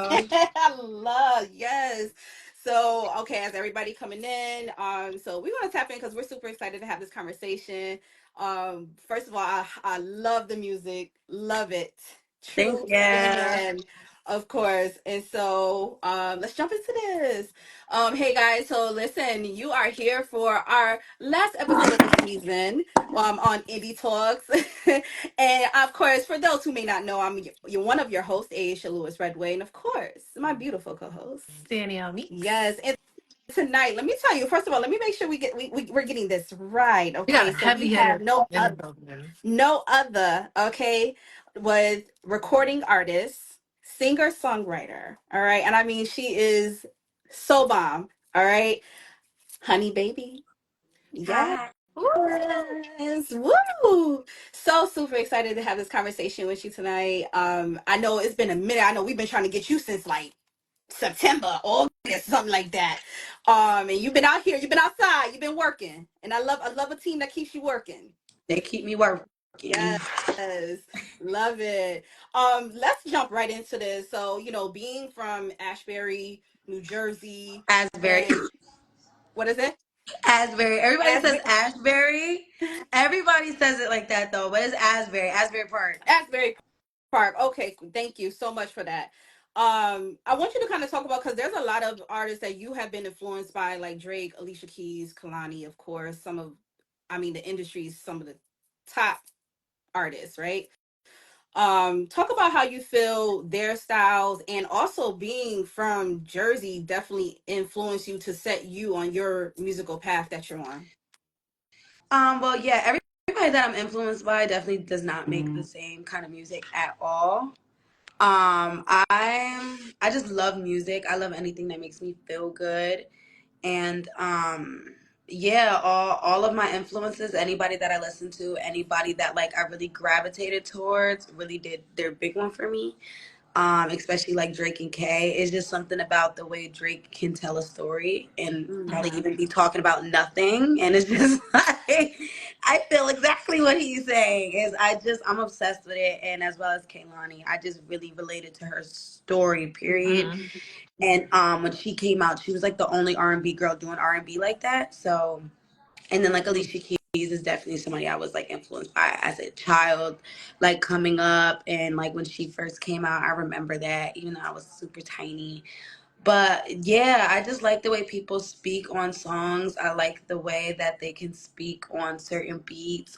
I love, yes. So, okay, as everybody coming in, so we want to tap in because we're super excited to have this conversation. First of all, I love the music, love it. Thank True you. fan, of course. And so, let's jump into this. Hey guys, so listen, you are here for our last episode of the season, on Indie Talks. And of course, for those who may not know, you're one of your hosts, Aisha Lewis Redway, and of course, my beautiful co-host. Danielle Meeks. Yes, and tonight, let me tell you. First of all, let me make sure we're getting this right. We got a Okay, so we heavy have hitter in the building. no other. Okay, with recording artist, singer songwriter. All right, and I mean she is so bomb. All right, Honey Baby. Yes. Hi. Woo! Woo! So super excited to have this conversation with you tonight. I know it's been a minute. I know we've been trying to get you since like September, August, something like that. And you've been out here, you've been outside, you've been working. And I love a team that keeps you working. They keep me working. Yes. Love it. Let's jump right into this. So, being from Ashbury, New Jersey, Asbury. and what is it? Asbury. Everybody says Asbury. Ashbury. Everybody says it like that though, but it's Asbury. Asbury Park. Asbury Park. Okay, thank you so much for that. I want you to kind of talk about, because there's a lot of artists that you have been influenced by, like Drake, Alicia Keys, Kalani, of course. The industry's some of the top artists, right? Talk about how you feel their styles, and also being from Jersey definitely influenced you to set you on your musical path that you're on. Well, yeah, everybody that I'm influenced by definitely does not make the same kind of music at all. I just love music. I love anything that makes me feel good. And yeah, all of my influences, anybody that I listen to, anybody that like I really gravitated towards, really did their big one for me. Especially like Drake and Kay. It's just something about the way Drake can tell a story and probably Mm-hmm. even be talking about nothing. And it's just like, I feel exactly what he's saying. I'm obsessed with it. And as well as Kaylani, I just really related to her story, period. Mm-hmm. And when she came out, she was like the only R&B girl doing R&B like that. So, and then like Alicia Keys is definitely somebody I was like influenced by as a child, like coming up, and like when she first came out, I remember that even though I was super tiny. But yeah, I just like the way people speak on songs. I like the way that they can speak on certain beats,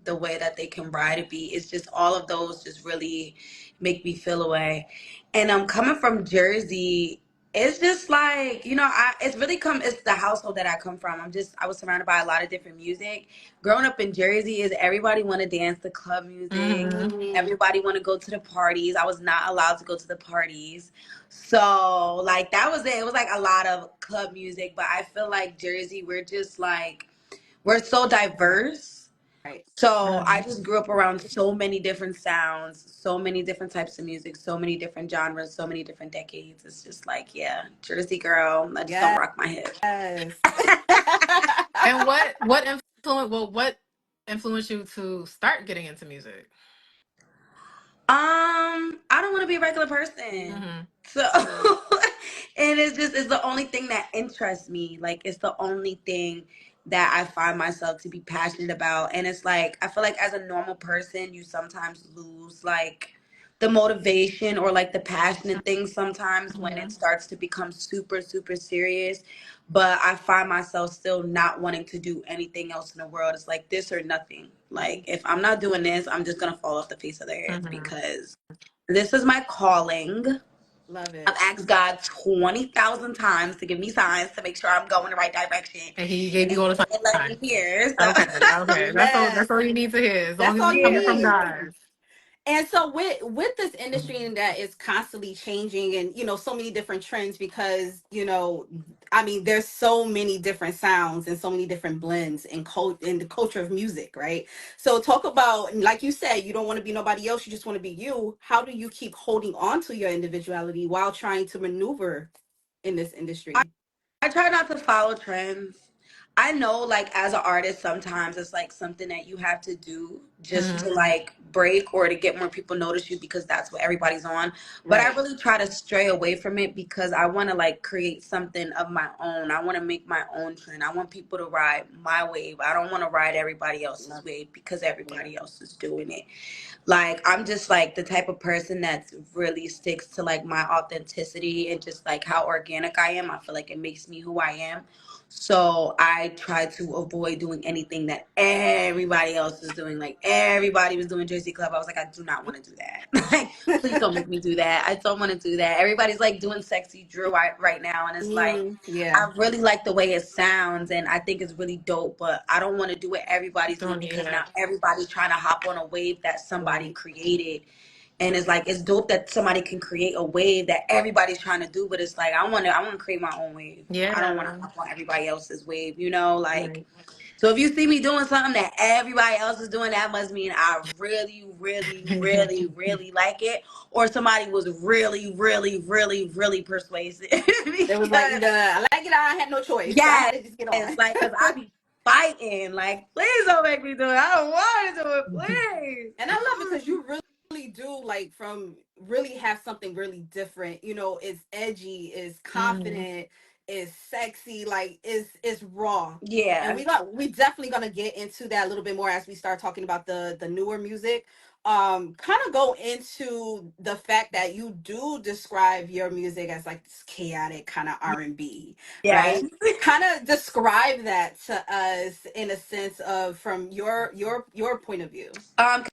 the way that they can ride a beat. It's just all of those just really make me feel away. And coming from Jersey, it's just like, it's the household that I come from. I was surrounded by a lot of different music. Growing up in Jersey is everybody want to dance the club music. Mm-hmm. Mm-hmm. Everybody want to go to the parties. I was not allowed to go to the parties. So like that was it. It was like a lot of club music, but I feel like Jersey, we're just like we're so diverse. Right. So I just grew up around so many different sounds, so many different types of music, so many different genres, so many different decades. It's just like, yeah, Jersey girl. I just don't Yes. rock my hip. And what influenced you to start getting into music? I don't want to be a regular person. Mm-hmm. So and it's the only thing that interests me. Like it's the only thing that I find myself to be passionate about. And it's like I feel like as a normal person, you sometimes lose like the motivation or like the passion in things sometimes when Mm-hmm. it starts to become super, super serious. But I find myself still not wanting to do anything else in the world. It's like this or nothing. Like if I'm not doing this, I'm just gonna fall off the face of the earth Mm-hmm. because this is my calling. Love I've it. asked God 20,000 times to give me signs to make sure I'm going the right direction. And he And gave you it's all the still letting me signs. hear. So Okay, okay. That's all. Yes. That's all you need to hear. As long That's as all it's you coming yeah. from need. God. And so with this industry that is constantly changing, and so many different trends, because there's so many different sounds and so many different blends in the culture of music, right? So talk about, like you said, you don't want to be nobody else, you just want to be you. How do you keep holding on to your individuality while trying to maneuver in this industry? I try not to follow trends. I know, like, as an artist, sometimes it's like something that you have to do just Mm-hmm. to like break or to get more people notice you because that's what everybody's on. But I Right. really try to stray away from it because I want to like create something of my own. I want to make my own trend. I want people to ride my wave. I don't want to ride everybody else's Love. wave because Yeah. everybody else is doing it. Like I'm just like the type of person that really sticks to like my authenticity and just like how organic I am. I feel like it makes me who I am. So I try to avoid doing anything that everybody else is doing. Like everybody was doing Jersey Club. I was like, I do not want to do that. Like, please don't make me do that. I don't want to do that. Everybody's like doing sexy drill right now, and it's like Yeah. I really like the way it sounds, and I think it's really dope. But I don't want to do what everybody's doing Don't need because now it. everybody's trying to hop on a wave that somebody Right. created. And it's like it's dope that somebody can create a wave that everybody's trying to do, but it's like I want to create my own wave. I don't want to Yeah. hop on everybody else's wave, you know, like Right. so if you see me doing something that everybody else is doing, that must mean I really, really, really, really like it, or somebody was really, really, really, really persuasive. It was like Because either I like it or I had no choice. So I had yes, to just get on. like because I be fighting, like please don't make me do it. I don't want to do it, please. And I love it because you really do like from really have something really different. You know, it's edgy, it's Mm-hmm. confident, it's sexy, like it's raw. And Yeah, we definitely gonna get into that a little bit more as we start talking about the newer music. Kind of go into the fact that you do describe your music as like this chaotic kind of R&B, yes. right? Kind of describe that to us in a sense of from your point of view. Um,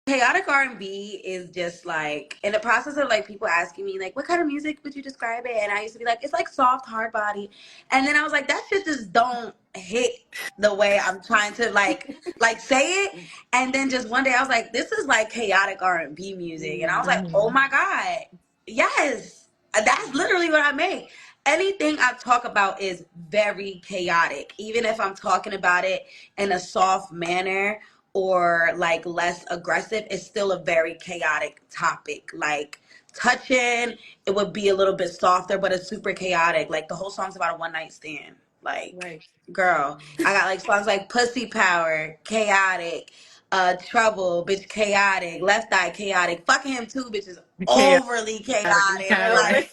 Chaotic R&B is just like in the process of like people asking me like what kind of music would you describe it, and I used to be like it's like soft hard body, and then I was like that shit just don't hit the way I'm trying to like say it, and then just one day I was like this is like chaotic R&B music, and I was like oh Mm-hmm. my god, yes, that's literally what I make. Anything I talk about is very chaotic, even if I'm talking about it in a soft manner or like less aggressive, it's still a very chaotic topic. Like touching, it would be a little bit softer, but it's super chaotic. Like the whole song's about a one night stand. Like, Right. girl, I got like songs like Pussy Power, chaotic, Trouble, bitch, chaotic, Left Eye, chaotic, fucking him too, bitch is Chaotic. overly You chaotic. kind of Over. Like right.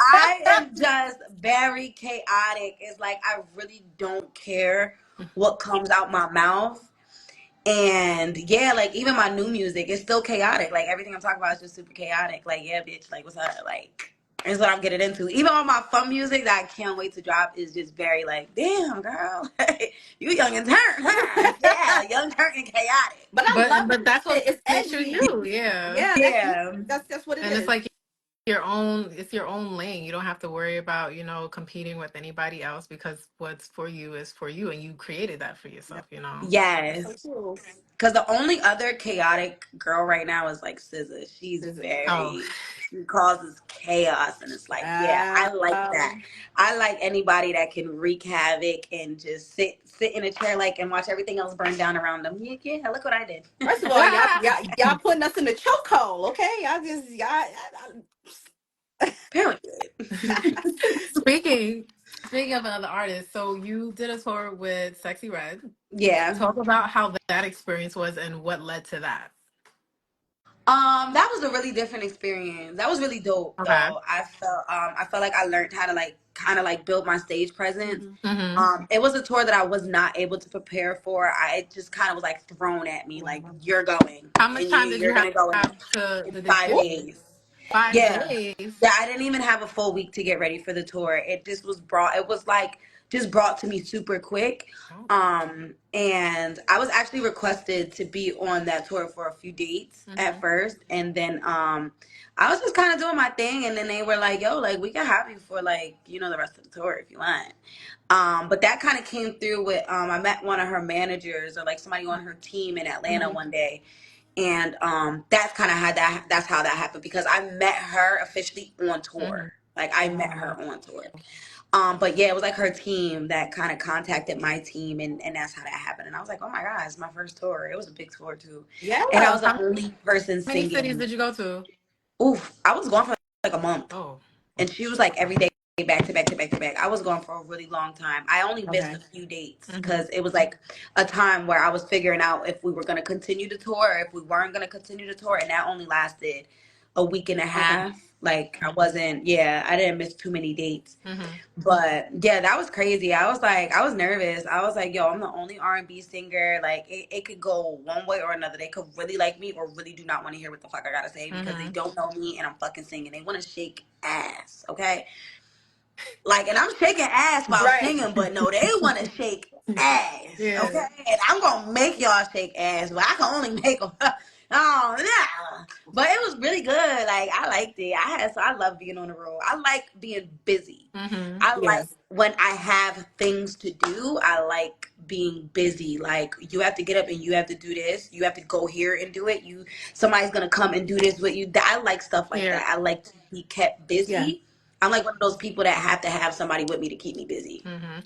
I am just very chaotic. It's like I really don't care what comes out my mouth. And yeah, like even my new music is still chaotic. Like everything I'm talking about is just super chaotic. Like, yeah, bitch, like what's up? Like is what I'm getting into. Even on my fun music that I can't wait to drop is just very like, damn girl, you young and turn, huh? Yeah, young, turn and chaotic. But I love But that's what it. It's makes you edgy. you. Yeah. Yeah, that's you. Yeah. That's what it And it's is. like your own, it's your own lane. You don't have to worry about, competing with anybody else because what's for you is for you and you created that for Yep. yourself. That's so Yes. true. Because the only other chaotic girl right now is like SZA. She's Is it? Oh, very, she causes chaos, and it's like, yeah, I like that. Um, I like anybody that can wreak havoc and just sit in a chair like and watch everything else burn down around them. Yeah, yeah. Look what I did. First of all, y'all putting us in the chokehold, okay? Y'all just Period. speaking speaking of another artist, so you did a tour with Sexy Red. Yeah. Talk about how that experience was and what led to that. That was a really different experience. That was really dope Okay. though. I felt like I learned how to like kind of like build my stage presence. Mhm. Mm-hmm. It was a tour that I was not able to prepare for. I it just kind of was like thrown at me like you're going How much and time did you you're gonna go have to in did they five give Ooh, you? days. 5 days. Yeah. Yeah, I didn't even have a full week to get ready for the tour. It just was brought it was like just brought to me super quick. Oh. And I was actually requested to be on that tour for a few dates at Mm-hmm. first, and then I was just kind of doing my thing, and then they were like, "Yo, like we can have you for like the rest of the tour if you want." But that kind of came through with I met one of her managers or like somebody on her team in Atlanta hmm one day, and that's kind of how that's how that happened because I met her officially on Mm-hmm. tour. Like I met her wow. on tour. But yeah, it was like her team that kind of contacted my team, and that's how that happened. And I was like, oh my god, it's my first tour. It was a big tour too, and I Yeah. was the only person How many cities singing. did you go to? Oof, I was gone for like a month, Oh. and she was like every day. back to back to back to back. I was gone for a really long time. I only missed a Okay. few dates Mm-hmm. because it was like a time where I was figuring out if we were going to continue to tour or if we weren't going to continue to tour. And that only lasted a week and a Okay. half. Like, I wasn't, yeah, I didn't miss too many dates. Mm-hmm. But yeah, that was crazy. I was like, I was nervous. I was like, yo, I'm the only R&B singer. Like, it could go one way or another. They could really like me or really do not want to hear what the fuck I gotta say because they Mm-hmm. don't know me and I'm fucking singing. They want to shake ass, okay? Like, and I'm shaking ass while Right. singing, but no, they want to shake ass, okay? Yeah. And I'm gonna make y'all shake ass, but I can only make them. Oh, no. But it was really good. Like, I liked it. I love being on the road. I like being busy. Mm-hmm. I Yeah. like when I have things to do. I like being busy. Like, you have to get up and you have to do this. You have to go here and do it. Somebody's gonna come and do this with you. I like stuff like Yeah. that. I like to be kept Yeah. busy. I'm like one of those people that have to have somebody with me to keep me busy. Mm-hmm.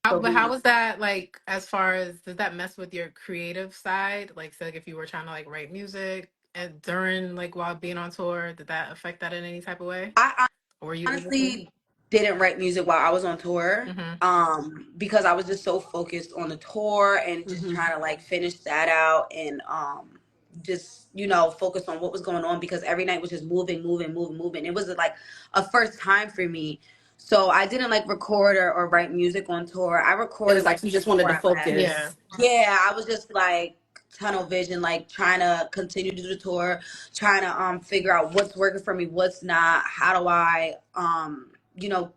So But how being, was that like as far as does that mess with your creative side? Like, so like if you were trying to like write music and during like while being on tour, did that affect that in any type of way? I Or were you able to? honestly didn't write music while I was on tour, Mm-hmm. because I was just so focused on the tour and just Hmm. trying to like finish that out and just focus on what was going on because every night was just moving, moving, moving, moving. It was like a first time for me. So I didn't like record or write music on tour. I It recorded was like like you just wanted before to I left. Yeah. focus. Yeah, I was just like tunnel vision, like trying to continue to do the tour, trying to figure out what's working for me, what's not, how do I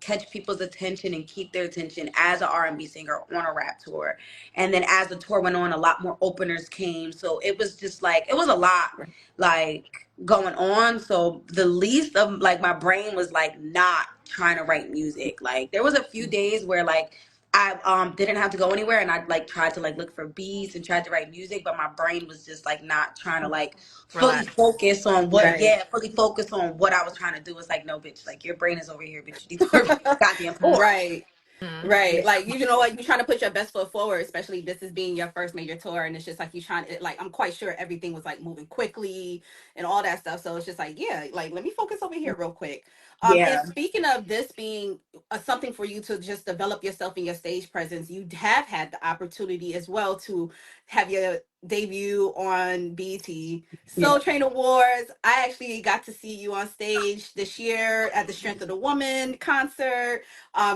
catch people's attention and keep their attention as an R&B singer on a rap tour. And then as the tour went on, a lot more openers came. So it was just like it was a lot Right. like going on. So the least of like my brain was like not trying to write music. Like there was a few days where like I didn't have to go anywhere and I like tried to like look for beats and tried to write music, but my brain was just like not trying to like fully Relax. focus on Right. fully focus on what I was trying to do. It's like, no, bitch, like your brain is over here, bitch. You need to work on your goddamn tour. Right. Mm-hmm. Right. Like, you know what? You're trying to put your best foot forward, especially this is being your first major tour. And it's just like you trying to, like, I'm quite sure everything was like moving quickly and all that stuff. So it's just like, yeah, like, let me focus over here real quick. And Yeah. speaking of this being something for you to just develop yourself and your stage presence, you have had the opportunity as well to have your debut on BT Yeah. Soul Train Awards. I actually got to see you on stage this year at the Strength of the Woman concert.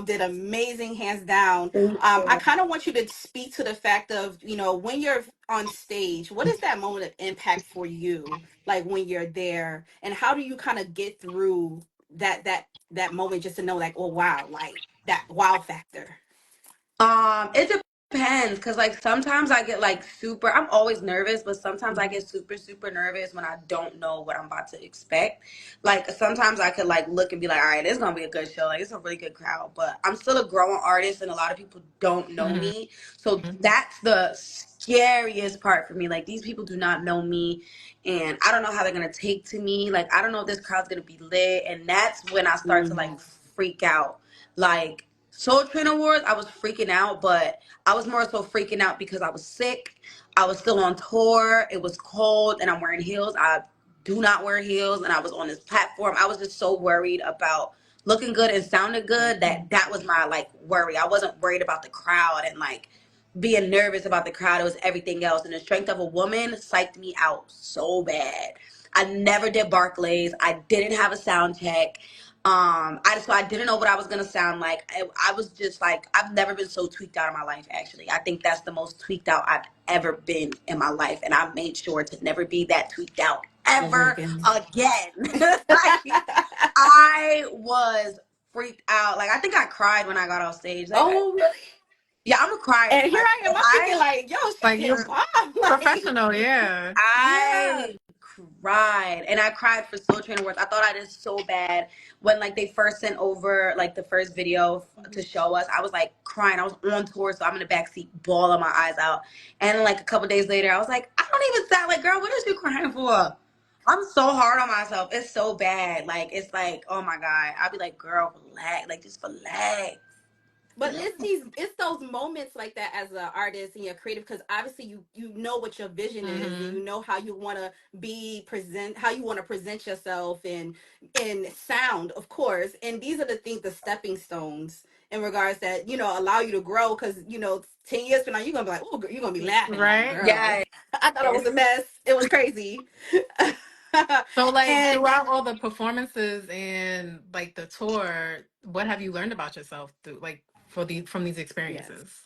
Did amazing, hands down. Thank I you. kind of want you to speak to the fact of, when you're on stage, what is that moment of impact for you? Like when you're there, and how do you kind of get through that moment just to know, like, oh wow, like that wow factor. It depends because like sometimes I get like super. I'm always nervous, but sometimes I Mhm. get super super nervous when I don't know what I'm about to expect. Like sometimes I could like look and be like, all right, it's gonna be a good show. Like it's a really good crowd, but I'm still a growing artist, and a lot of people don't know Mm-hmm. me. So that's the scariest part for me. Like these people do not know me, and I don't know how they're gonna take to me. Like I don't know if this crowd's gonna be lit, and that's when I start to like Mhm. freak out. Like Soul Train Awards, I was freaking out, but I was more so freaking out because I was sick. I was still on tour. It was cold, and I'm wearing heels. I do not wear heels, and I was on this platform. I was just so worried about looking good and sounding good that was my like worry. I wasn't worried about the crowd and like being nervous about the crowd. It was everything else. And the Strength of a Woman psyched me out so bad. I never did Barclays. I didn't have a sound check. I didn't know what I was gonna sound like. I was just like I've never been so tweaked out in my life. Actually, I think that's the most tweaked out I've ever been in my life, and I made sure to never be that tweaked out Ever ever again. again. Like I was freaked out. Like I think I cried when I got off stage. Like Oh, really? yeah, I'm a crier. And here Like I am. I'm thinking I like, yo, she Like can you're pop. Like, professional, yeah. yeah. I cried and I cried for Soul Train Awards. I thought I did so bad when like they first sent over like the first video to show us. I was like crying. I was on tour, so I'm in the back seat, bawling my eyes out. And like a couple days later, I was like, I don't even sound like, girl, what is you crying for? I'm so hard on myself. It's so bad. Like it's like, oh my god. I'll be like, girl, relax. Like just relax. But it's those moments like that as an artist and you're creative, because obviously you know what your vision is, and Mm-hmm. you know how you want to be present, how you want to present yourself, and in sound, of course. And these are the things, the stepping stones in regards that allow you to grow. Because 10 years from now you're gonna be like, oh, you're gonna be laughing like, Right. girl, Yes. I thought I was a mess. It was crazy. So, like, And throughout all the performances and like the tour, what have you learned about yourself through, like, from these yes, experiences?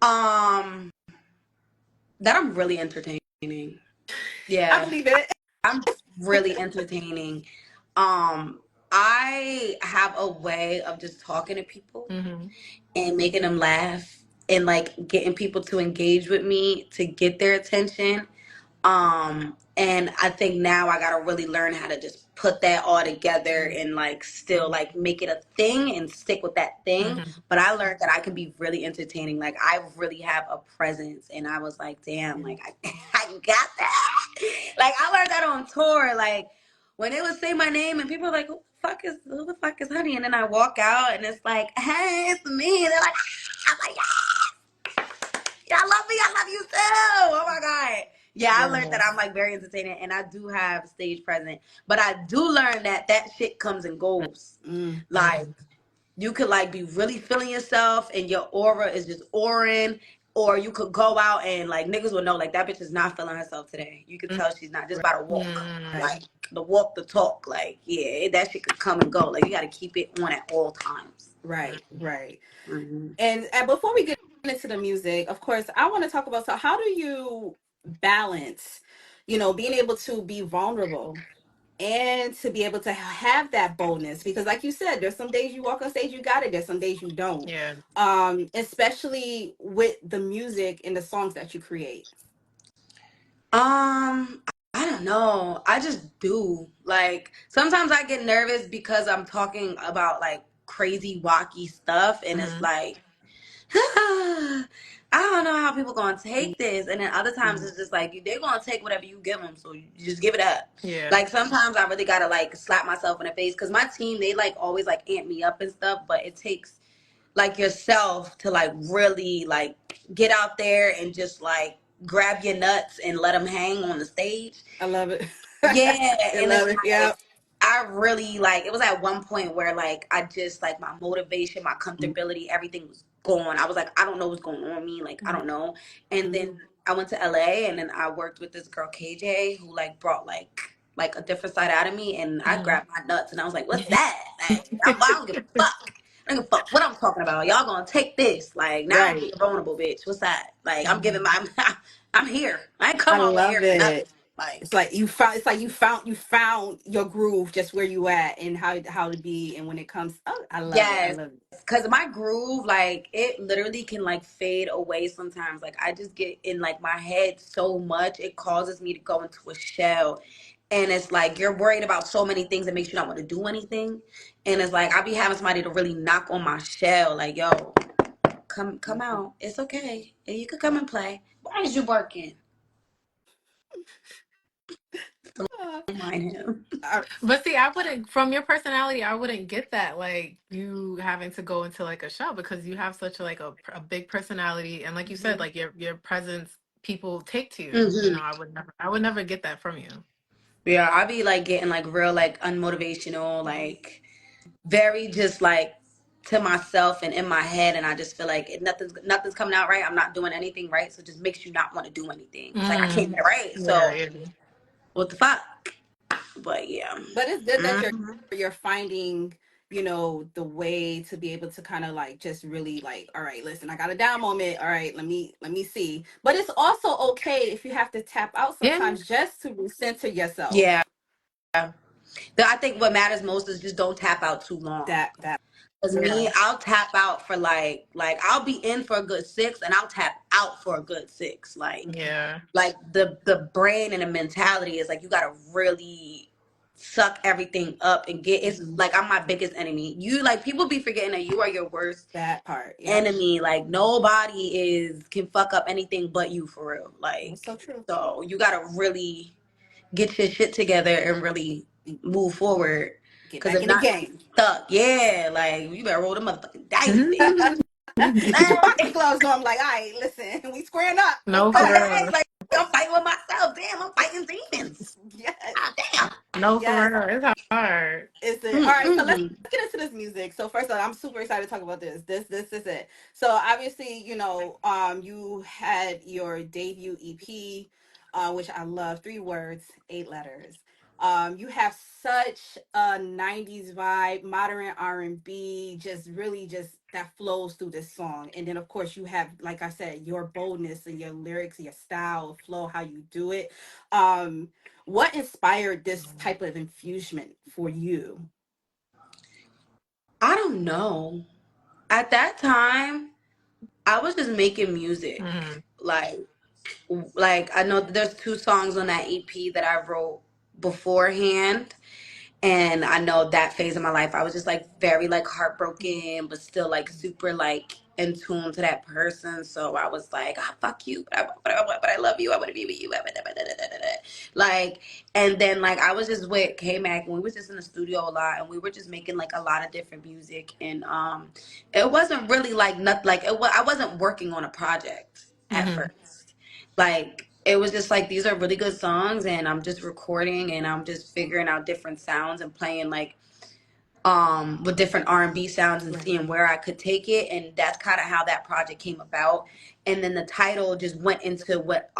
Um, that I'm really entertaining. I Yeah, believe it. I'm really entertaining. Um, I have a way of just talking to people Mm-hmm. and making them laugh and like getting people to engage with me to get their attention. And I think now I gotta really learn how to just put that all together and like still like make it a thing and stick with that thing. Mm-hmm. But I learned that I can be really entertaining. Like I really have a presence, and I was like, damn, like I got that. Like I learned that on tour. Like when they would say my name and people are like, who the fuck is Honey? And then I walk out and it's like, hey, it's me. And they're like, I'm like, yeah, I love me. I love you too. Oh my God. Yeah, I learned that Yes. I'm like very entertaining and I do have stage presence. But I do learn that that shit comes and goes. Mm. Like you could like be really feeling yourself and your aura is just auraing. Or you could go out and like niggas will know like that bitch is not feeling herself today. You could tell she's not just about to walk. Right. Mm-hmm. Like the walk the talk. Like, yeah, that shit could come and go. Like you gotta keep it on at all times. Right. Right. Hmm. And before we get into the music, of course, I want to talk about, so how do you balance, being able to be vulnerable and to be able to have that boldness? Because like you said, there's some days you walk on stage, you got it. There's some days you don't. Yeah. Especially with the music and the songs that you create. I don't know. I just do. Like sometimes I get nervous because I'm talking about like crazy wacky stuff and it's Mm-hmm. like I don't know how people gonna take this. And then other times it's just like they're gonna take whatever you give them, so you just give it up. Yeah. Like sometimes I really gotta like slap myself in the face because my team they like always like amp me up and stuff, but it takes like yourself to like really like get out there and just like grab your nuts and let them hang on the stage. I love it. Yeah, I and it's love it. like Yeah. I really like it was at one point where like I just like my motivation, my comfortability, everything was gone. I was like, I don't know what's going on with me, like I don't know. And then Mhm. I went to LA and then I worked with this girl KJ who like brought like a different side out of me and I Mm-hmm. grabbed my nuts and I was like, what's that? Like I don't give a fuck. I don't give a fuck what I'm talking about. Y'all gonna take this. Like now I'm Right. being vulnerable, bitch. What's that? Like I'm Mm-hmm. giving my I'm here. I ain't I come over here love for nothing. it. Like It's like you found your groove, just where you at and how to be. And when it comes, oh, I love it. I yes, love it. because my groove, like, it literally can, like, fade away sometimes. Like, I just get in, like, my head so much, it causes me to go into a shell. And it's like, you're worried about so many things that makes you not want to do anything. And it's like, I be having somebody to really knock on my shell. Like, yo, come out. It's okay. And you could come and play. Why is you working? Uh, Don't mind him. But see, I wouldn't, from your personality, I wouldn't get that, like, you having to go into like a show, because you have such a big personality, and like you said, mhm. like your presence, people take to you. Hmm. I would never get that from you. Yeah, I be, like, getting, like, real, like, unmotivational, like, very just like to myself and in my head, and I just feel like nothing's coming out right. I'm not doing anything right, so it just makes you not want to do anything. It's like I can't Mm. get it right, Yeah, so yeah. what the fuck? But yeah. But it's good that you're Hmm. you're finding, the way to be able to kind of like just really like, all right, listen, I got a down moment. All right, let me see. But it's also okay if you have to tap out Yeah. sometimes just to recenter Yeah, yourself. I think what matters most is just don't tap out too long. That Cause me, part. I'll tap out for like I'll be in for a good 6 and I'll tap out for a good 6. Yeah. Like the brain and the mentality is like you gotta really suck everything up and get it's Mhm. like I'm my biggest enemy. You like people be forgetting that you are your worst That part. Yep. enemy. Like nobody is can fuck up anything but you for real. That's so Like true. so you gotta really get your shit together and really move forward. Get Because back if in the not, game. stuck. Yeah, like you better roll the motherfucking dice, bitch. Mhm. Get your boxing gloves on. I'm like, all right, listen, we squaring up. No, for Okay. Okay, real. like I'm fighting with myself. Damn, I'm fighting demons. Yes. Ah, damn. No, for Yes. real. It's hard. Is it all right? So let's Mm-mm. get into this music. So first of all, I'm super excited to talk about this. This is it. So obviously, you had your debut EP, which I love. 3 words, 8 letters. You have such a '90s vibe, modern R&B, just really just that flows through this song. And then of course you have, like I said, your boldness and your lyrics, your style, flow, how you do it. Um, what inspired this type of infusion for you? I don't know. At that time, I was just making Hmm. music. Like I know that there's 2 songs on that EP that I wrote beforehand. And I know that phase of my life, I was just like very like heartbroken, but still like super like in tune to that person. So I was like, ah, fuck you, but I love you. I want to be with you. Like, and then like I was just with K Mac, and we was just in the studio a lot, and we were just making like a lot of different music, and it wasn't really like not like it was. I wasn't working on a project at Hmm. first. Like it was just like these are really good songs, and I'm just recording, and I'm just figuring out different sounds and playing like with different R&B sounds and Right. seeing where I could take it, and that's kind of how that project came about. And then the title just went into what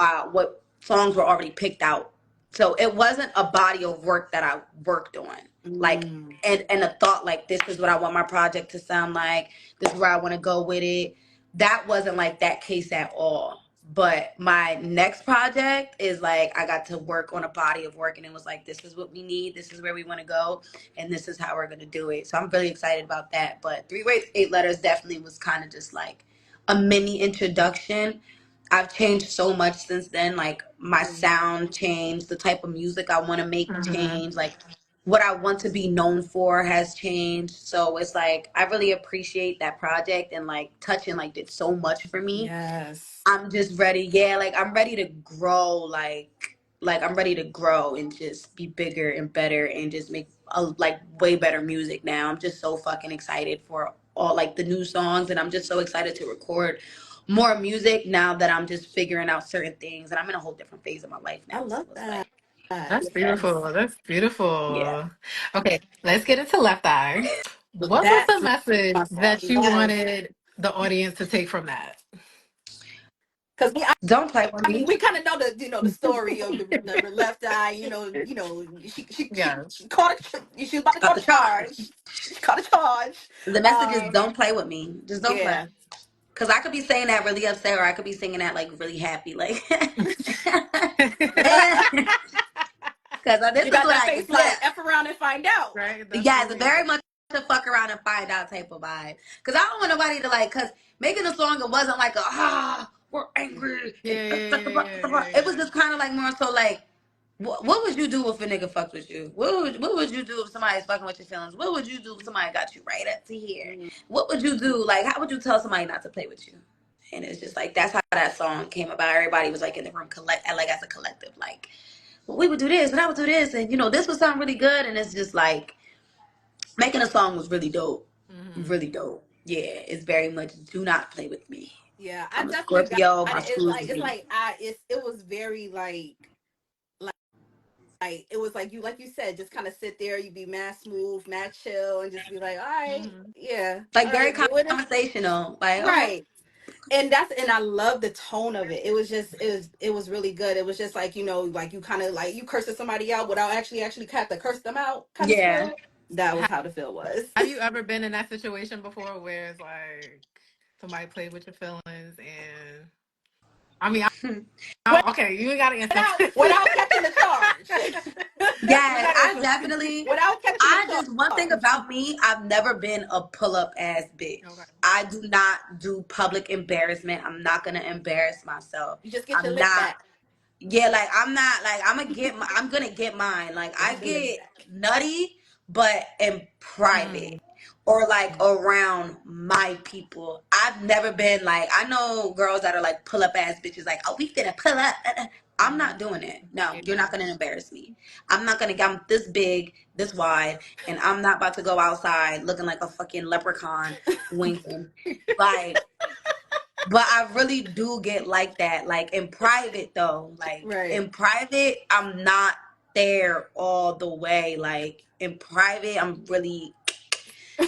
songs were already picked out. So it wasn't a body of work that I worked on. Like Mm, and a thought like this is what I want my project to sound like. This is where I want to go with it. That wasn't like that case at all. But my next project is like I got to work on a body of work, and it was like this is what we need, this is where we want to go, and this is how we're gonna do it. So I'm really excited about that. But 3 words, 8 letters definitely was kind of just like a mini introduction. I've changed so much since then. Like my mm, sound changed, the type of music I want to make Hmm. changed, like what I want to be known for has changed. So it's like I really appreciate that project, and like touching like did so much for me. yes. I'm just ready. Yeah, like I'm ready to grow. Like I'm ready to grow and just be bigger and better and just make like way better music now. I'm just so fucking excited for all like the new songs, and I'm just so excited to record more music now that I'm just figuring out certain things, and I'm in a whole different phase of my life I now. So love it's that. like, That's beautiful. yes, That's yeah. beautiful. Okay, let's get into Left Eye. What was the That's message my song. that you Yes. wanted the audience to take from that? Because Don't play with I mean, me. we kind of know the story of the left eye. She Yes. caught she was about to Got call the a charge. charge. She caught a charge. The message is Um, don't play with me. Just don't play. yeah. Cause I could be saying that really upset, or I could be singing that like really happy, like. Cause this You is got what that I can face like flip. F around and find out. Right? That's Yeah, it's funny. very much a fuck around and find out type of vibe. Cause I don't want nobody to like. Cause making a song, it wasn't like a we're angry and Yeah, yeah, yeah, yeah, yeah, it was yeah. just kind of like more so like. What would you do if a nigga fucked with you? What would you do if somebody's fucking with your feelings? What would you do if somebody got you right up to here? Mm, What would you do? Like, how would you tell somebody not to play with you? And it's just like that's how that song came about. Everybody was like in the room like as a collective, like, well, we would do this and I would do this, and this would sound really good. And it's just like making a song was really dope, Hmm. really dope. Yeah, it's very much do not play with me. yeah, I I'm a definitely got Scorpio. My it. It's screws like is me. it was very like it was like you said, just kind of sit there, you be mad smooth, mad chill, and just be like, all right, Hmm. yeah, Like all very right, do it. conversational. Like okay. Right. And I love the tone of it. It was just it was really good. It was just like, like you kind of like you cursing somebody out without actually have to curse them out kind of Yeah. feel. That was how the feel was. Have you ever been in that situation before where it's like somebody played with your feelings and I mean, okay, you ain't gotta answer. Without catching the charge. You Yes, gotta I answer definitely. without catching the I just one thing charge. about me, I've never been a pull up ass Okay. bitch. I do not do public embarrassment. I'm not gonna embarrass myself. You just get your I'm lick not. back. Yeah, like I'm not like I'm gonna get mine. Like You I get your lick get back. nutty, but in private Mm. or like around my people. I've never been like I know girls that are like pull up ass bitches. Like oh we finna pull up. I'm not doing it. No, you're not gonna embarrass me. I'm not gonna. I'm this big, this wide, and I'm not about to go outside looking like a fucking leprechaun, winking. Like, but I really do get like that. Like in private though, like Right. in private, I'm not there all the way. Like in private, I'm really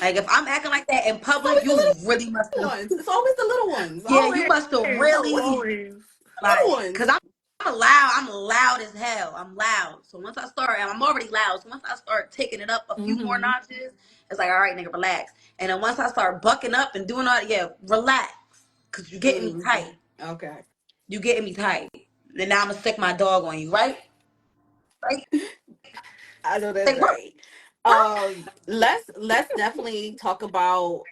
like if I'm acting like that in It's public, always the you really must little have. ones. It's always the little ones. Yeah, you Always must have really always. the little like, cause ones. I'm loud as hell. I'm loud. So once I start, and I'm already loud. So once I start taking it up a few more Mm-hmm. notches, it's like, all right, nigga, relax. And then once I start bucking up and doing all, yeah, relax, cause you getting me Mm, tight. okay. You getting me tight. And now I'm gonna stick my dog on you, right? Right? I know Say that's what? right. Let's definitely talk about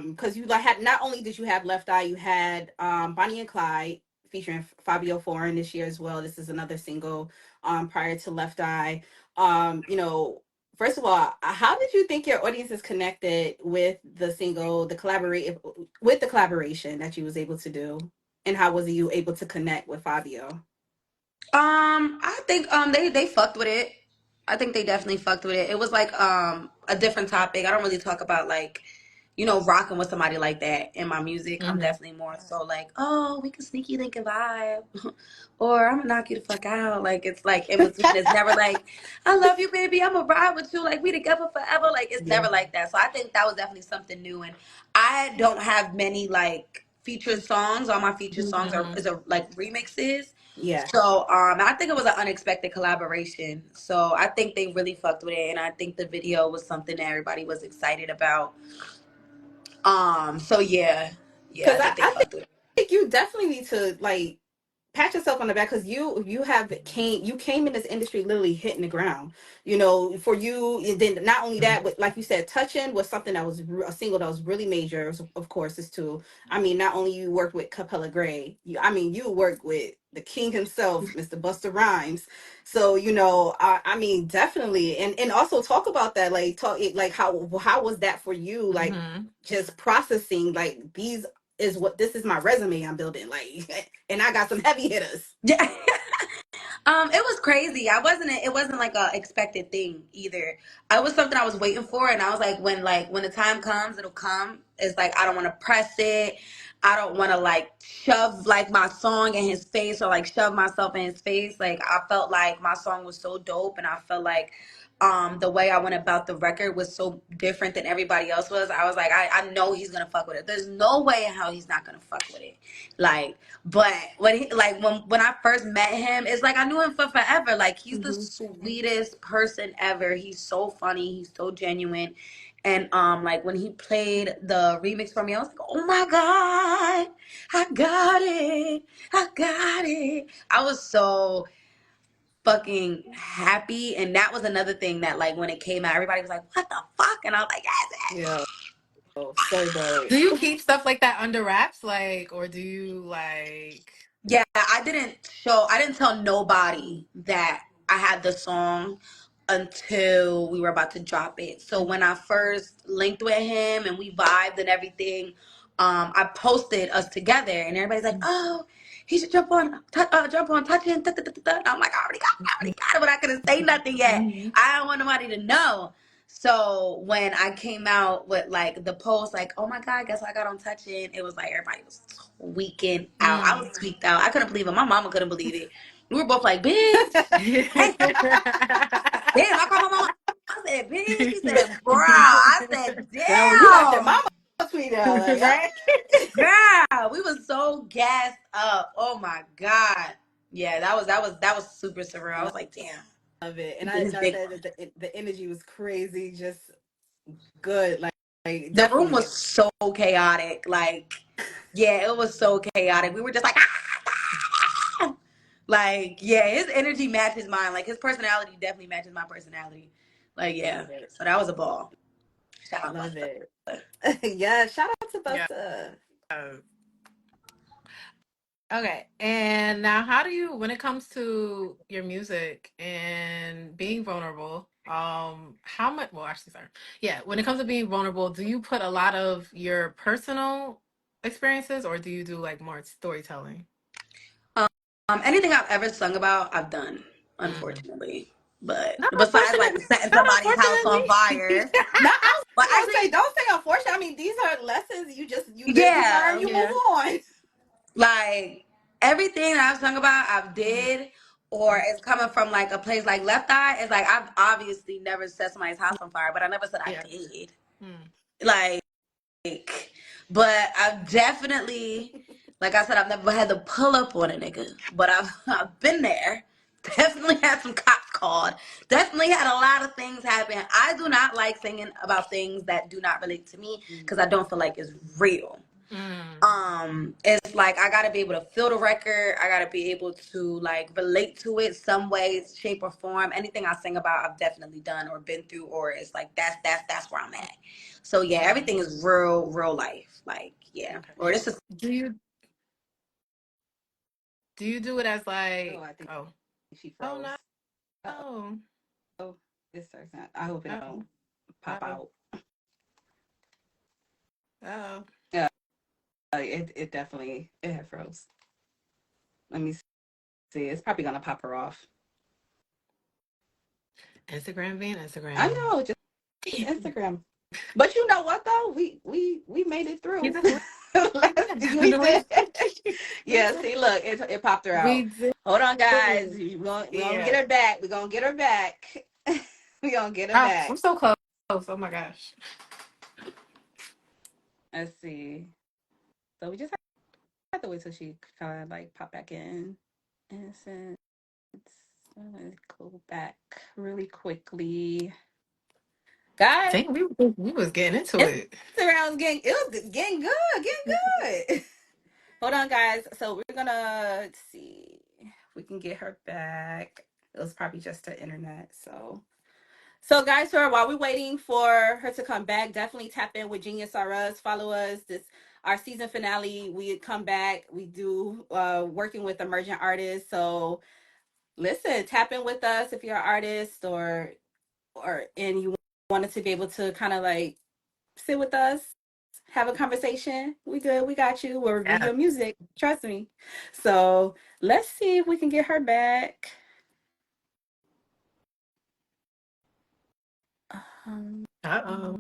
because you like had not only did you have Left Eye, you had Bonnie and Clyde featuring Fabio Foreign this year as well. This is another single prior to Left Eye. You know, first of all, how did you think your audience is connected with the single, the collaborate with the collaboration that you was able to do, and how was you able to connect with Fabio? I think they fucked with it. I think they definitely fucked with it. It was like a different topic. I don't really talk about like, rocking with somebody like that in my music. I'm Mm-hmm. definitely more so like, oh, we can sneaky link and vibe. Or I'm gonna knock you the fuck out. Like it's like in between. It's never like, I love you, baby. I'm gonna ride with you. Like we together forever. Like it's Yeah. never like that. So I think that was definitely something new. And I don't have many like featured songs. All my featured songs are Mm-hmm. is a like remixes. Yeah. So I think it was an unexpected collaboration. So I think they really fucked with it, and I think the video was something that everybody was excited about. So yeah, Because I think they I fucked with it. think you definitely need to like pat yourself on the back because you came in this industry literally hitting the ground. You know, for you, and then not only that, but like you said, touching was something that was a single that was really major. Of course, is too. I mean, not only you worked with Capella Gray, I mean, you worked with the king himself, Mr. Buster Rhymes. So I mean, definitely, and also talk about that, like talk like how was that for you, like Mm-hmm. just processing like these is what this is my resume I'm building, like, and I got some heavy hitters. Yeah. It was crazy. It wasn't like a expected thing either. It was something I was waiting for, and I was like when the time comes, it'll come. It's like I don't want to press it. I don't want to like shove like my song in his face or like shove myself in his face. Like I felt like my song was so dope, and I felt like the way I went about the record was so different than everybody else was. I was like, I know he's gonna fuck with it. There's no way how he's not gonna fuck with it. Like, but when I first met him, it's like I knew him for forever. Like he's the Hmm. sweetest person ever. He's so funny. He's so genuine. And like when he played the remix for me, I was like, oh my god, I got it, I got it. I was so fucking happy, and that was another thing that like when it came out, everybody was like, what the fuck? And I was like, yes. Yeah. Oh, so Do dope. you keep stuff like that under wraps, like, or do you like? Yeah, I didn't tell nobody that I had the song until we were about to drop it. So when I first linked with him and we vibed and everything, I posted us together, and everybody's like, "Oh, he should jump on touching." Da, da, da, da, da. And I'm like, I already got it, but I couldn't say nothing yet. Mm-hmm. I don't want nobody to know. So when I came out with like the post, like, "Oh my God, guess what I got on touching," it was like everybody was tweaking out. I was tweaked out. I couldn't believe it. My mama couldn't believe it. We were both like, "Bitch, hey, damn!" I called my mama. I said, "Bitch," she said, "Bro." I said, Now when you got your "Damn, mama tweet out, like, Right? girl." We was so gassed up. Oh my God. Yeah, that was super surreal. I I was like, "Damn." love it, and He did I his know big. that the energy was crazy, just good, like The room definitely. was so chaotic. Like, yeah, it was so chaotic. We were just like, "Ah!" Like, yeah, his energy matches mine. Like, his personality definitely matches my personality. Like, yeah. Love it, So that was a ball. Shout out love Buster. it. Yeah, shout out to Yeah. Buster. Okay. And now, how do you, when it comes to your music and being vulnerable, how much, well, actually, sorry. Yeah. When it comes to being vulnerable, do you put a lot of your personal experiences or do you do like more storytelling? Anything I've ever sung about, I've done, Mm. unfortunately. But Not besides like unfortunate. setting Not somebody's house on unfortunately. fire. No, I was But gonna say, actually, don't say unfortunate. I mean, these are lessons you live, you learn, yeah. you move Yeah. on. Like everything that I've sung about, I've Mm. did, or it's coming from like a place like Left Eye. It's like I've obviously never set somebody's house on fire, but I never said I Yeah. did. Mm. Like, but I've definitely, like I said, I've never had to pull up on a nigga, but I've been there. Definitely had some cops called. Definitely had a lot of things happen. I do not like singing about things that do not relate to me because I don't feel like it's real. Mm. It's like I gotta be able to feel the record. I gotta be able to like relate to it some way, shape, or form. Anything I sing about, I've definitely done or been through, or it's like that's where I'm at. So yeah, Mm. everything is real life. Like yeah, Okay. or this is. Do you do it as Oh, like I think oh she oh froze. no oh Oh, this starts not. I hope it oh don't pop oh out. oh Yeah, it definitely it had froze. Let me see. It's probably gonna pop her off. Instagram being I Instagram. know, just Instagram. But you know what though? We made it He's through. a, we We did. did. Yeah, see, look, it popped her We out. did. Hold on, guys. We gonna get Yeah. her back. We're gonna get her back. We gonna get her Oh, I'm back. so close. Oh my gosh. Let's see. So we just have to wait till she kind of like pop back in. And since I'm gonna go back really quickly. Guys, Dang, we was getting into it. Instagram was getting good, getting good. Hold on, guys. So we're gonna let's see if we can get her back. It was probably just the internet. So guys, while we're waiting for her to come back, definitely tap in with Genius R Us. Follow us. This our season finale. We come back. We do working with emerging artists. So listen, tap in with us if you're an artist or and you wanted to be able to kind of like sit with us, have a conversation. We good. We got you. We'll review Yeah. your music. Trust me. So let's see if we can get her back. Um, Uh-oh.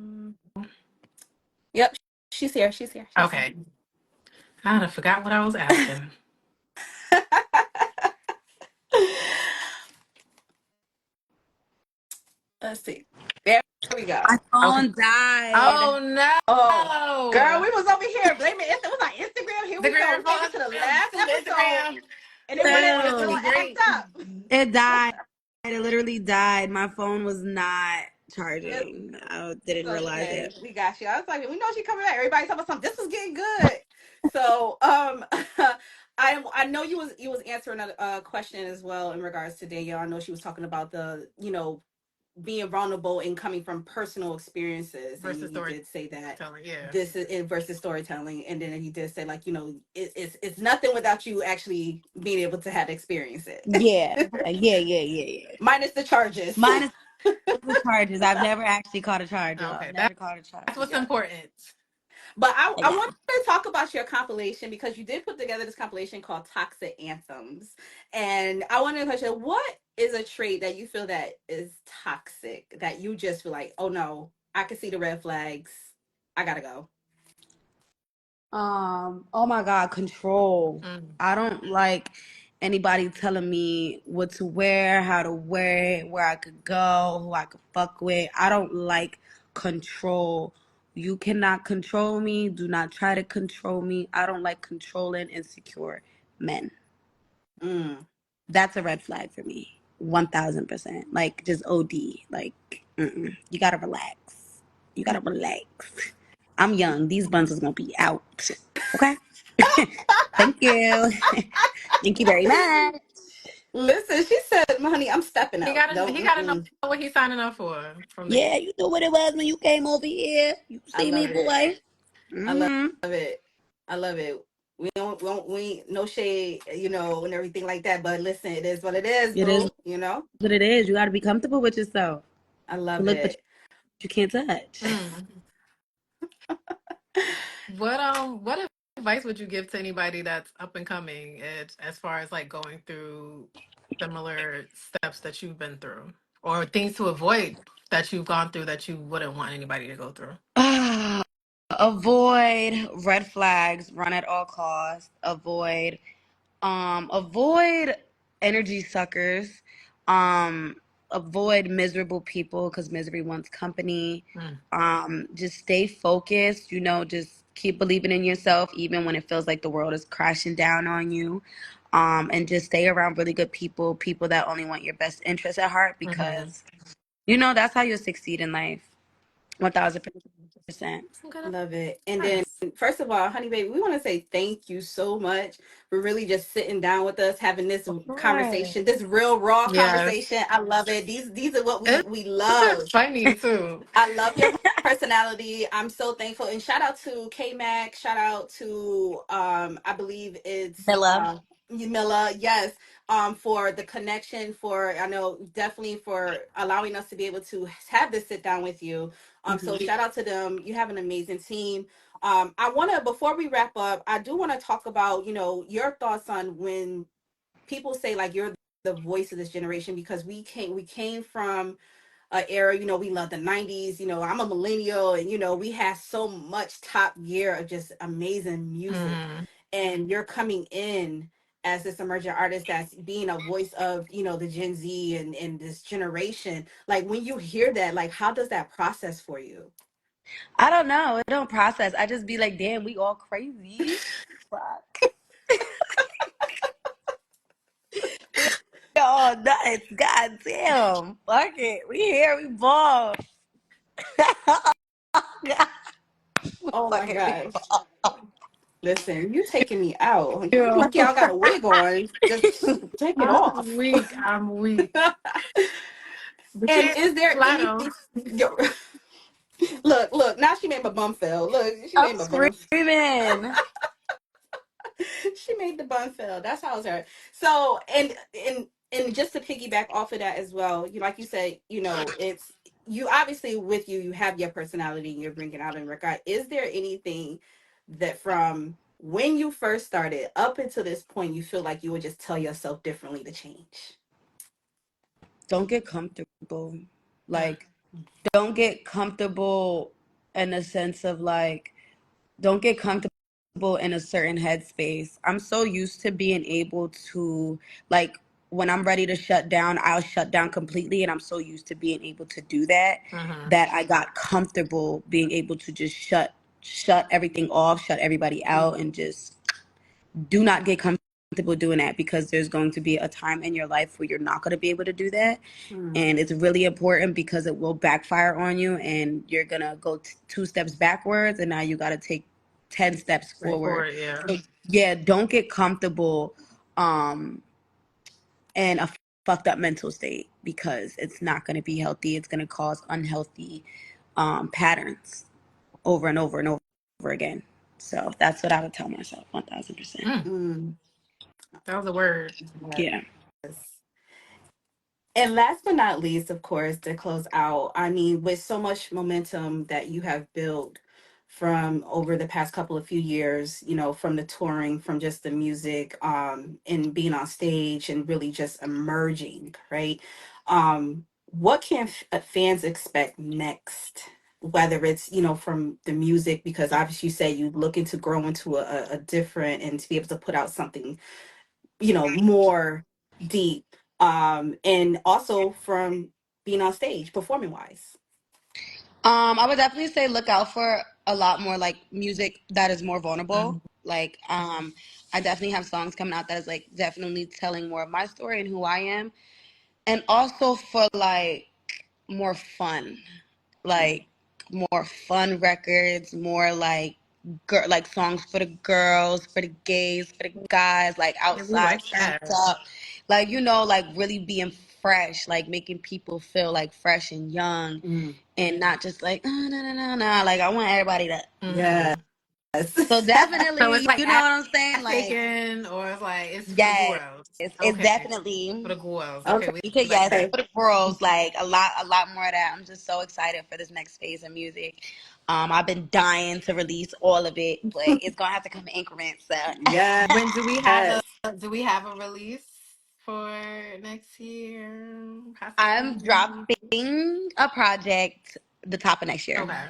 yep, she's here. She's here. She's here. Okay. I forgot what I was asking. Let's see. There we My go. Okay. phone died. Oh Oh, girl, no. we was over here blaming it. It was like Instagram. Here The we go. We grand made it to the last to the episode, Instagram. and it We wanted wanted it to gonna be Well, act great. up. it died. It literally died. My phone was not It's charging. I didn't realize okay. it. We got you. I was like, we know she coming back. Everybody talking about something. This was getting good. So, I know you was answering a question as well in regards to Danielle. I know she was talking about the being vulnerable and coming from personal experiences, and Versus you did say that storytelling. Yeah. this is it versus storytelling, and then you did say like it's nothing without you actually being able to have experience Yeah, it, yeah. minus the charges. Minus the charges. I've never actually caught a charge, y'all. Okay. Never caught a charge. That's what's Yeah. important. But I Yeah. wanted to talk about your compilation because you did put together this compilation called Toxic Anthems. And I wanted to question, what is a trait that you feel that is toxic that you just feel like, oh no, I can see the red flags. I gotta go. Oh my God, control. Mm. I don't like anybody telling me what to wear, how to wear it, where I could go, who I could fuck with. I don't like control. You cannot control me. Do not try to control me. I don't like controlling insecure men. Mm. That's a red flag for me. 1000%. Like just OD. Like, you gotta relax. You gotta relax. I'm young. These buns is gonna be out. Okay? Thank you. Thank you very much. Listen, she said, honey, I'm stepping out. Don't. He gotta know Mm-mm. what he's signing up for from the Yeah, gate. you know what it was when you came over here. You I see me, love it. boy. I love Mm-hmm. it. I love it. We ain't no shade, and everything like that. But listen, it is what it is, It is boo. You know. what it is. You gotta be comfortable with yourself. I To love look, but it. you can't touch. Mm. What advice would you give to anybody that's up and coming as far as like going through similar steps that you've been through or things to avoid that you've gone through that you wouldn't want anybody to go through? Avoid red flags, run at all costs, avoid energy suckers, um avoid miserable people because misery wants company. Mm. Just stay focused, just keep believing in yourself even when it feels like the world is crashing down on you. And just stay around really good people, people that only want your best interest at heart, Mm-hmm. because that's how you'll succeed in life. 1000%. Some good Love it. And then, advice. first of all, Honey Baby, we want to say thank you so much for really just sitting down with us, having this Of course. conversation, this real raw Yes. conversation. I love it. These are what It's we love. funny too. I love your personality. I'm so thankful. And shout out to K Mac. Shout out to I believe it's Milla. Mila. Yes. For the connection, for I know definitely for allowing us to be able to have this sit down with you. So Mhm. shout out to them. You have an amazing team. I wanna before we wrap up, I do want to talk about, your thoughts on when people say like you're the voice of this generation, because we came from era, we love the 90s. I'm a millennial, and we had so much top gear of just amazing music. Mm-hmm. And you're coming in as this emerging artist that's being a voice of, the Gen Z and this generation. Like when you hear that, like how does that process for you? I don't know. It don't process. I just be like, damn, we all crazy. Fuck. We all nuts. God damn. Fuck it. We here. We ball. Oh my Fucking we gosh. ball. Listen, you taking me out. You Yeah. lucky I got a wig on. Just take it I'm off. weak. I'm weak. But And she is there Lotto. anything? Yo, look, now she made my bum fail. Look, she I'm made my bum. screaming. She made the bun fail. That's how it's hurt. So, and just to piggyback off of that as well, like you said, it's you obviously with you have your personality and you're bringing out in record. Is there anything that from when you first started up until this point you feel like you would just tell yourself differently to change? Don't get comfortable. Mm. Like, don't get comfortable in the sense of like, don't get comfortable in a certain headspace. I'm so used to being able to, like, when I'm ready to shut down, I'll shut down completely, and I'm so used to being able to do that Mm-hmm. that I got comfortable being able to just shut everything off, shut everybody out, Mm, and just do not get comfortable doing that, because there's going to be a time in your life where you're not going to be able to do that. mm, And it's really important because it will backfire on you, and you're going to go two steps backwards, and now you got to take 10 steps Wait forward. for it, yeah. So, yeah, don't get comfortable um in a fucked up mental state, because it's not going to be healthy. It's going to cause unhealthy patterns over and over and over again. So that's what I would tell myself. 1000%. Mm. mm. That was a word. Yeah. Yes. And last but not least, of course, to close out, I mean, with so much momentum that you have built from over the past couple of few years, from the touring, from just the music, and being on stage and really just emerging, right? What can fans expect next? Whether it's, from the music, because obviously you say you looking to grow into a different and to be able to put out something more deep, and also from being on stage performing wise. I would definitely say look out for a lot more like music that is more vulnerable. Mm. Like, I definitely have songs coming out that is like definitely telling more of my story and who I am. And also for like more fun, like more fun records, more like like songs for the girls, for the gays, for the guys, like Yeah, we outside like turned that. up, like like really being fresh, like making people feel like fresh and young, Mm, and not just like oh, no, no, no, no. Like I want everybody to. yes. Mm-hmm. So So it's definitely, like you know what I'm saying? ass Like shaking, or it's like it's for the yes, world. It's Okay. For definitely the girls. Okay, Okay. we like yes, that. for the girls, like a lot more of that. I'm just so excited for this next phase of music. I've been dying to release all of it, but it's gonna have to come in increments. So Yes. When do we have a release for next year? I'm Possibly. dropping a project the top of next year. Okay.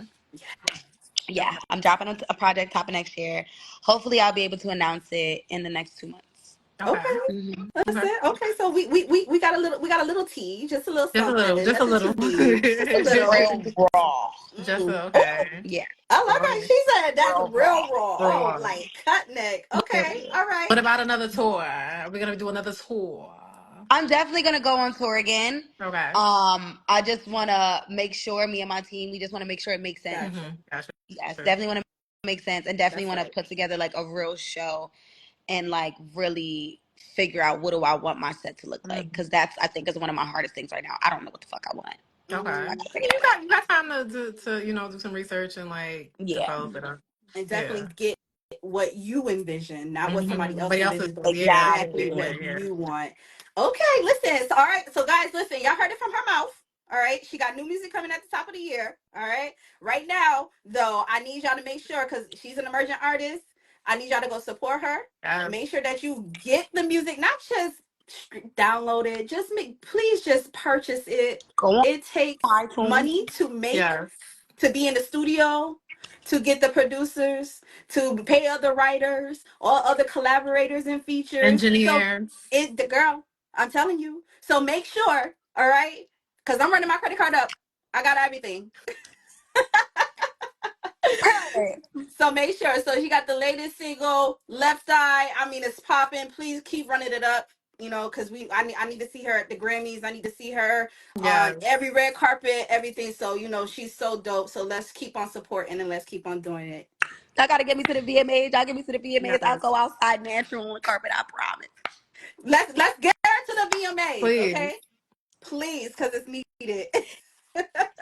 Yeah, Okay. I'm dropping a project top of next year. Hopefully, I'll be able to announce it in the next 2 months. Okay. Okay. Hmm. That's Okay. it. Okay. So we got a little tea, just a little Just a something. little. Just a Nothing little. too deep. Just a It's little. real raw. Just Mm. a, Oh, okay. Yeah, I love how Okay. she said that's real raw. real raw. Oh, Raw. like cut neck. Okay. All right. What about another tour? Are we gonna do another tour? I'm definitely gonna go on tour again. Okay. I just wanna make sure me and my team, we just wanna make sure it makes sense. Gotcha. Mm-hmm. Gotcha. Yes, definitely wanna make sense and definitely That's wanna right. put together like a real show and like really figure out what do I want my set to look like. Mm-hmm. Cause that's I think is one of my hardest things right now. I don't know what the fuck I want. Okay. I Mm-hmm. gotta figure You that out. got time to do some research and like Yeah, develop it. And Yeah. definitely get what you envision, not what somebody else Somebody else's. envisions, but Yeah. Yeah. exactly Yeah. exactly. what Yeah. you want. Okay, listen. So, all right. So, guys, listen. Y'all heard it from her mouth. All right. She got new music coming at the top of the year. All right. Right now, though, I need y'all to make sure because she's an emerging artist. I need y'all to go support her. Yes. Make sure that you get the music, not just download it. Just please just purchase it. Go on It takes iTunes. money to make, Yes. to be in the studio, to get the producers, to pay other writers, all other collaborators and features. So Engineers. the girl, I'm telling you. So make sure, all right, because I'm running my credit card up. I got everything. Period. So make sure. So she got the latest single, Left Eye. I mean, it's popping. Please keep running it up. You know, because I need to see her at the Grammys. I need to see her on Yes. every red carpet, everything. So she's so dope. So let's keep on supporting and let's keep on doing it. Y'all gotta get me to the VMAs. Y'all get me to the VMAs. I'll Yes. go outside natural on the carpet. I promise. Let's get her to the VMAs, Please. okay? Please, because it's needed.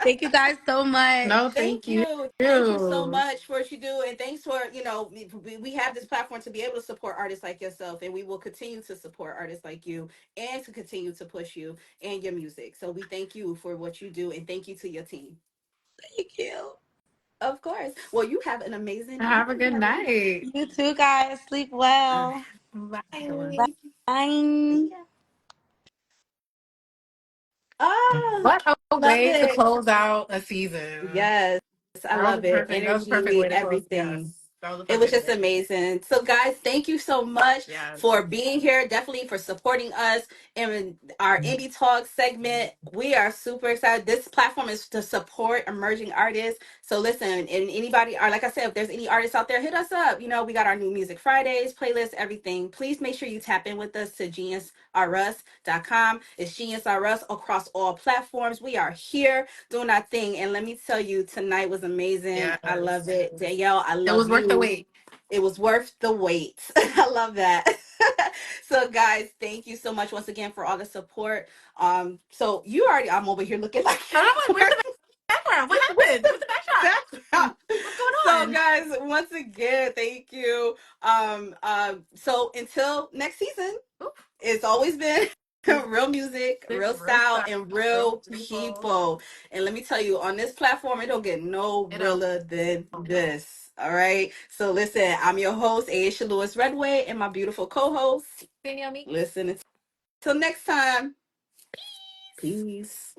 Thank you guys so much. No, Thank thank you. you. Thank you so much for what you do. And thanks for, we have this platform to be able to support artists like yourself. And we will continue to support artists like you and to continue to push you and your music. So we thank you for what you do. And thank you to your team. Thank you. Of course. Well, you have an amazing night. Have a good night. You too, guys. Sleep All right. well. Have a good one. Bye. Bye. See ya. Oh, What a love way to it. close out a season. Yes, I That was love a it. perfect. That was a perfect way Energy, to close. Yes, everything. that was a It was perfect just way. amazing. So, guys, thank you so much Yes. for being here. Definitely for supporting us in our Indie Talk segment. We are super excited. This platform is to support emerging artists. So, listen, and anybody, or like I said, if there's any artists out there, hit us up. We got our new Music Fridays, playlist, everything. Please make sure you tap in with us to GeniusRUs.com. It's Genius R Us across all platforms. We are here doing our thing. And let me tell you, tonight was amazing. I love Yes. it. Danielle, I It love was worth the you. wait. It was worth the wait. I love that. So guys, thank you so much once again for all the support. So you already, I'm over here looking like And I'm like, where's the background? What where's happened? the What's the backdrop? background? What's going So on? guys, once again, thank you. So until next season, Oop. it's always been real music, real Real style, style, and real real people. people. And let me tell you, on this platform, it don't get no You know. realer than this. All right. So listen, I'm your host, Ayesha Lewis Redway, and my beautiful co-host. See you, me. Listen, until next time. Peace.